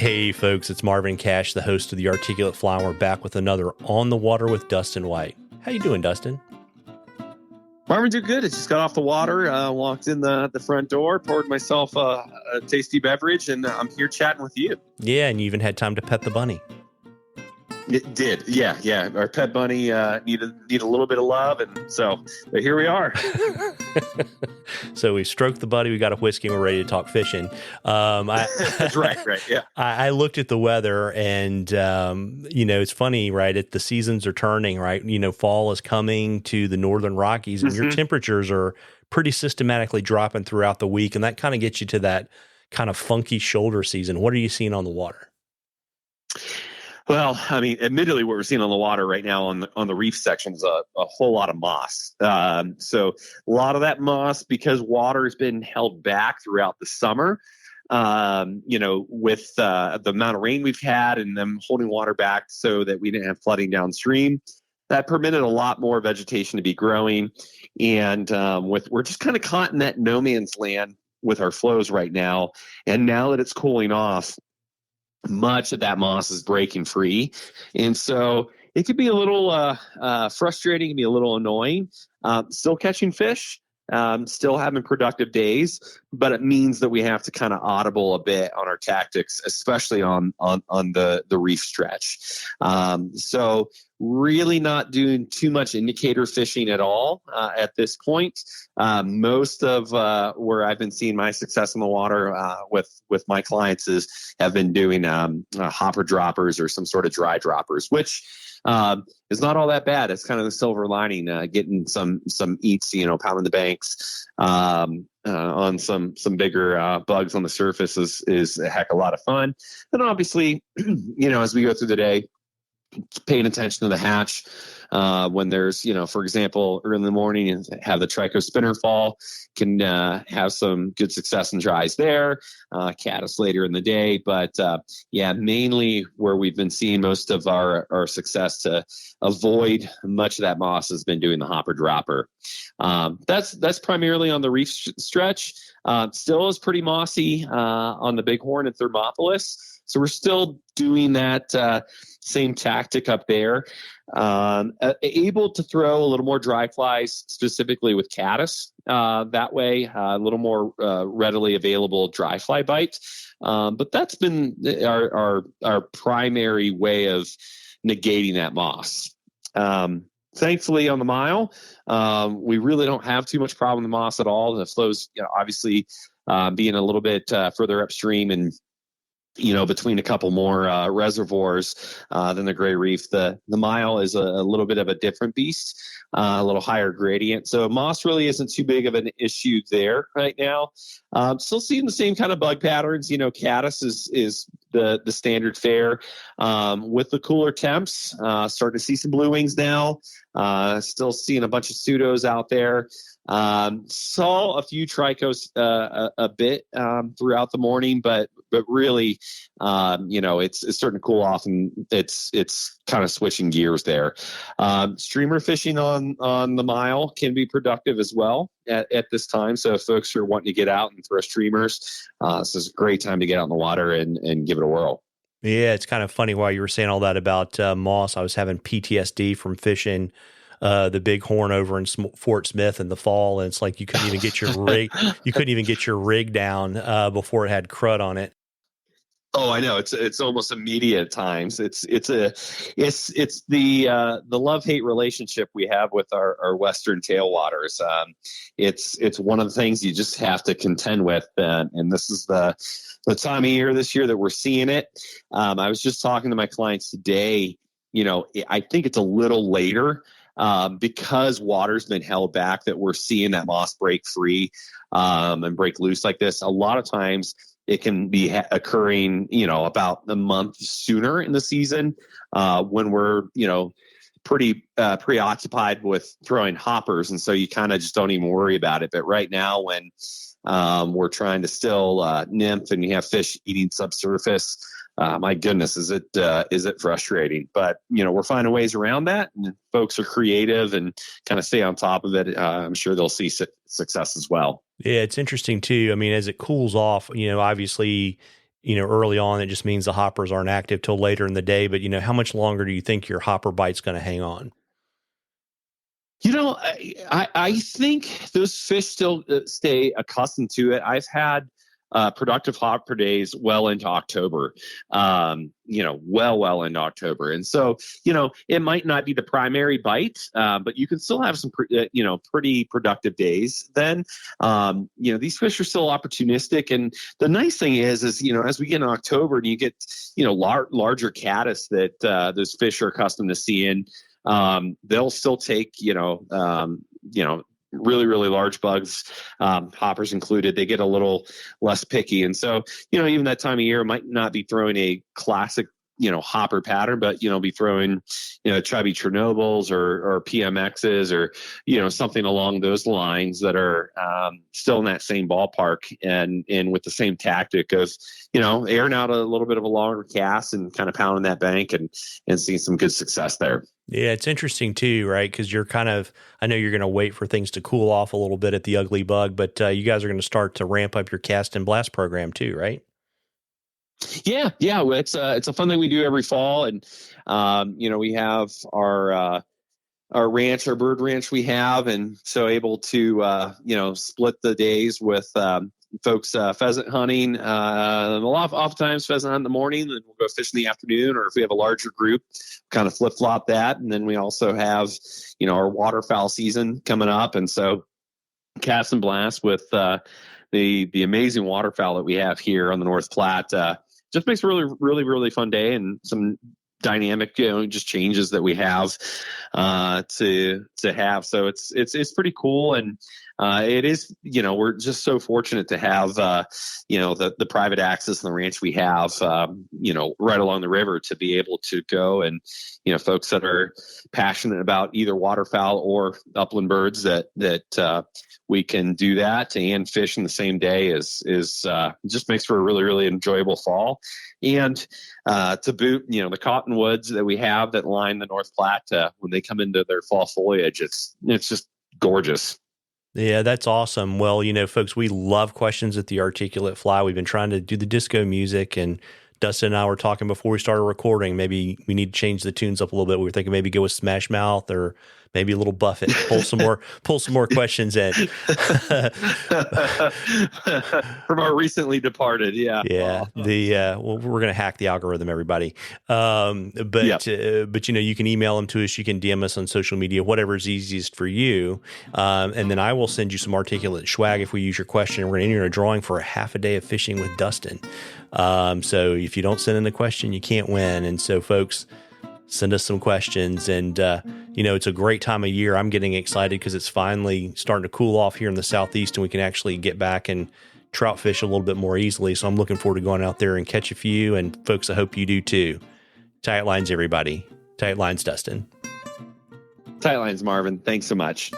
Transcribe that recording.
Hey folks, it's Marvin Cash, the host of the Articulate Fly, and we're back with another On the Water with Dustin White. How you doing, Dustin? Marvin, do good. I just got off the water, walked in the front door, poured myself a tasty beverage, and I'm here chatting with you. Yeah, and you even had time to pet the bunny. It did. Yeah. Our pet bunny need a little bit of love, and so here we are. So we stroked the bunny, we got a whiskey, and we're ready to talk fishing. That's right. Yeah. I looked at the weather, and it's funny, right? The seasons are turning, right? Fall is coming to the northern Rockies, and your temperatures are pretty systematically dropping throughout the week, and that kind of gets you to that kind of funky shoulder season. What are you seeing on the water? Well, I mean, admittedly, what we're seeing on the water right now on the reef section is a whole lot of moss. So a lot of that moss, because water has been held back throughout the summer, with the amount of rain we've had and them holding water back so that we didn't have flooding downstream, that permitted a lot more vegetation to be growing. And we're just kind of caught in that no man's land with our flows right now. And now that it's cooling off, much of that moss is breaking free. And so it could be a little frustrating, it can be a little annoying. Still catching fish, still having productive days, but it means that we have to kind of audible a bit on our tactics, especially on the reef stretch. So really not doing too much indicator fishing at all at this point. Most of where I've been seeing my success in the water with my clients have been doing hopper droppers or some sort of dry droppers, which is not all that bad. It's kind of the silver lining, getting some eats, pounding the banks on some bigger bugs on the surface is a heck of a lot of fun. And obviously, as we go through the day, paying attention to the hatch when there's, for example, early in the morning and have the trico spinner fall, can have some good success and dries there. Caddis later in the day, but mainly where we've been seeing most of our success to avoid much of that moss has been doing the hopper dropper. That's primarily on the reef stretch. Still is pretty mossy on the Bighorn and Thermopolis. So we're still doing that same tactic up there. Able to throw a little more dry flies, specifically with caddis. That way, a little more readily available dry fly bite. But that's been our primary way of negating that moss. Thankfully, on the mile, we really don't have too much problem with the moss at all. The flows, obviously, being a little bit further upstream and between a couple more reservoirs than the Gray Reef. The mile is a little bit of a different beast, a little higher gradient. So moss really isn't too big of an issue there right now. Still seeing the same kind of bug patterns. Caddis is the standard fare. With the cooler temps, starting to see some blue wings now. Still seeing a bunch of pseudos out there. Saw a few tricos a bit throughout the morning, but really, it's starting to cool off, and it's kind of switching gears there. Streamer fishing on the mile can be productive as well at this time. So if folks are wanting to get out and throw streamers, this is a great time to get out in the water and give it a whirl. Yeah, it's kind of funny while you were saying all that about moss. I was having PTSD from fishing the Bighorn over in Fort Smith in the fall, and it's like you couldn't even get your rig. You couldn't even get your rig down before it had crud on it. Oh, I know. It's almost immediate at times. It's the love-hate relationship we have with our Western tailwaters. It's one of the things you just have to contend with, and this is the time of year this year that we're seeing it. I was just talking to my clients today. I think it's a little later because water's been held back that we're seeing that moss break free and break loose like this. A lot of times it can be occurring, about a month sooner in the season when we're, pretty preoccupied with throwing hoppers. And so you kind of just don't even worry about it. But right now when we're trying to still nymph and you have fish eating subsurface, my goodness, is it frustrating? But, we're finding ways around that, and folks are creative and kind of stay on top of it. I'm sure they'll see success as well. Yeah, it's interesting too. I mean, as it cools off, obviously early on, it just means the hoppers aren't active till later in the day. But, how much longer do you think your hopper bite's going to hang on? I think those fish still stay accustomed to it. I've had productive hopper days well into October, well into October. And so, it might not be the primary bite, but you can still have some, pretty productive days then. These fish are still opportunistic. And the nice thing is, as we get in October and you get, larger caddis that those fish are accustomed to seeing, they'll still take, really, really large bugs, hoppers included. They get a little less picky. And so, even that time of year might not be throwing a classic, hopper pattern, but, be throwing, chubby Chernobyls or PMXs or, something along those lines that are still in that same ballpark and with the same tactic of, airing out a little bit of a longer cast and kind of pounding that bank and seeing some good success there. Yeah, it's interesting too, right? Because I know you're going to wait for things to cool off a little bit at the Ugly Bug, but you guys are going to start to ramp up your cast and blast program too, right? Yeah. It's a fun thing we do every fall, and we have our ranch, our bird ranch we have, and so able to split the days with folks pheasant hunting. Oftentimes pheasant hunt in the morning, and we'll go fish in the afternoon, or if we have a larger group, kind of flip flop that. And then we also have our waterfowl season coming up, and so cast and blast with the amazing waterfowl that we have here on the North Platte. Just makes a really, really, really fun day, and some dynamic, just changes that we have to have. So it's pretty cool, and it is, we're just so fortunate to have the private access and the ranch we have, right along the river to be able to go and folks that are passionate about either waterfowl or upland birds that we can do that and fish in the same day is just makes for a really, really enjoyable fall. And to boot, the cottonwoods that we have that line the North Platte, when they come into their fall foliage, it's just gorgeous. Yeah, that's awesome. Well, folks, we love questions at the Articulate Fly. We've been trying to do the disco music, and Dustin and I were talking before we started recording. Maybe we need to change the tunes up a little bit. We were thinking maybe go with Smash Mouth or maybe a little Buffett. Pull some more questions in. From our recently departed, yeah. Yeah. We're going to hack the algorithm, everybody. But you can email them to us. You can DM us on social media, whatever's easiest for you. And then I will send you some Articulate swag if we use your question. We're going to enter a drawing for a half a day of fishing with Dustin. So if you don't send in the question, you can't win. And so, folks, send us some questions. And, it's a great time of year. I'm getting excited because it's finally starting to cool off here in the Southeast, and we can actually get back and trout fish a little bit more easily. So I'm looking forward to going out there and catch a few. And folks, I hope you do too. Tight lines, everybody. Tight lines, Dustin. Tight lines, Marvin. Thanks so much.